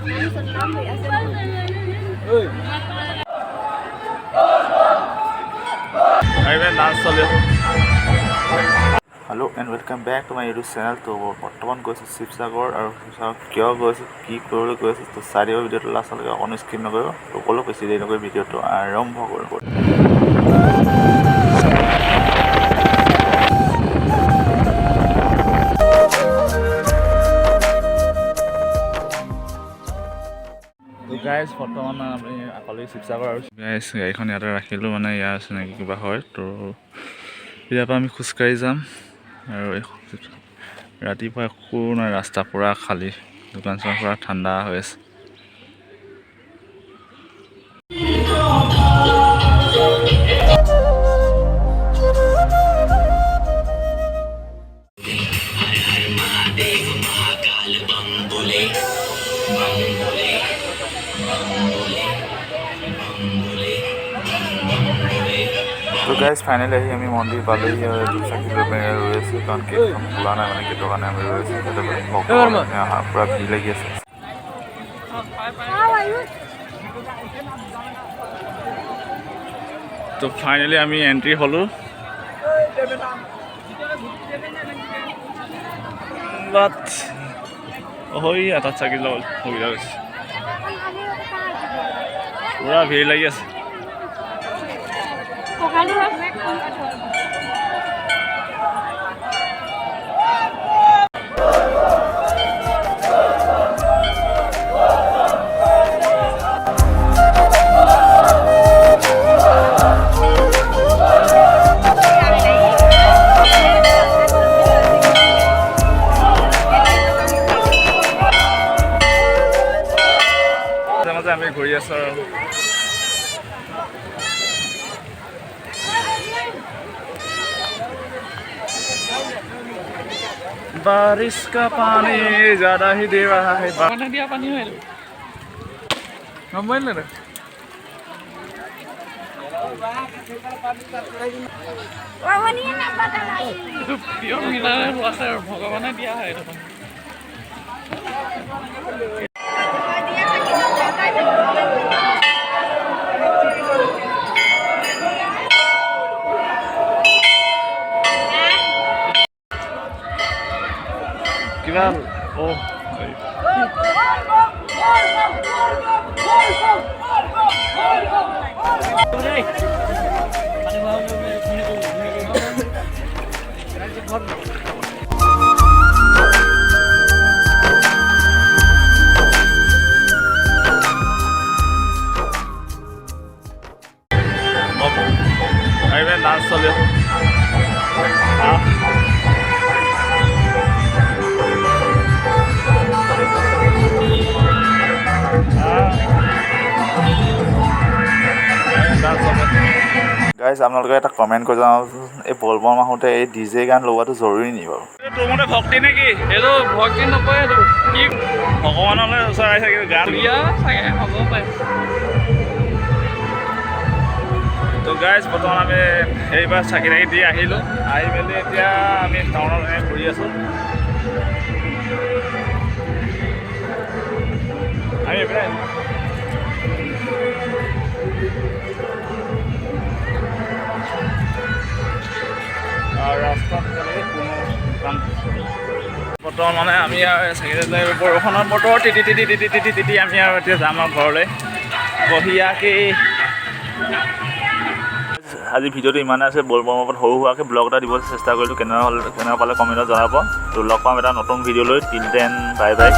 Hello and welcome back to my YouTube channel. তো বৰ্তমান গৈছোঁ শিৱসাগৰ আৰু শিৱসাগৰ কিয় গৈছোঁ কি কৰিবলৈ গৈছোঁ তো চাই দিব ভিডিঅ'টো লাষ্টলৈকে অকণো স্কিপ নকৰিব সকলো বেছি দেৰি নকৰি ভিডিঅ'টো আৰম্ভ কৰিব। গাইজ বৰ্তমান আমি অকলে শিৱসাগৰ আৰু গাইজ গাড়ীখন ইয়াতে ৰাখিলোঁ মানে ইয়াৰ চিনাকি কিবা হয় তো ইয়াৰ পৰা আমি খোজকাঢ়ি যাম আৰু ৰাতিপুৱা একো নাই ৰাস্তা পুৰা খালী দোকান চোকান পুৰা ঠাণ্ডা হৈ আছে। তো গাইজ ফাইনেলি আহি আমি মন্দিৰ পালোহি আৰু চাকি লৈ পেলাই ৰৈ আছোঁ কাৰণ গেটখন খোলা নাই মানে গেটৰ কাৰণে আমি ৰৈ আছোঁ তাতে পুৰা ভিৰ লাগি আছে। তো ফাইনেলি আমি এণ্ট্ৰি হ'লোঁ বাট তাত চাকি ল'ব সুবিধা হৈছে পুৰা ভিৰ লাগি আছে। মাজে আমি ঘূৰি আছোঁ আৰু बारिश का पानी ज़्यादा ही दे रहा है पानी दिया पानी है मोबाइल ले भगवान दिया है কিমান ও ডান্স চলি আছে। গাইজ আপোনালোকে এটা কমেণ্ট কৰি জনাবচোন এই বলবম আহোঁতে এই ডিজে গান লগোৱাটো জৰুৰী নি বাৰু? তোৰ মতে ভক্তি নেকি? এইটো ভক্তি নকয়, এইটো কি ভগৱানলৈ ওচৰাই চাগে গান চাগে হ'ব পাৰে। তো গাইজ বৰ্তমান আমি এইবাৰ চাকি তাকি দি আহিলোঁ, আহি মেলি এতিয়া আমি টাউনত ঘূৰি আছোঁ। আমি এইপিনে ৰাস্তাত বৰ্তমান মানে আমি আৰু চাকি বৰষুণৰ বতৰ তিতি আমি আৰু এতিয়া যাম আৰু ঘৰলৈ বঢ়িয়াকৈ। আজি ভিডিঅ'টো ইমানে আছে। বলবমৰ ওপৰত সৰু সুৰাকৈ ব্লগ এটা দিবলৈ চেষ্টা কৰিলোঁ, কেনেকুৱা পালে কমেণ্টত জনাব। তো লগ পাম এটা নতুন ভিডিঅ' লৈ। Till then bye bye.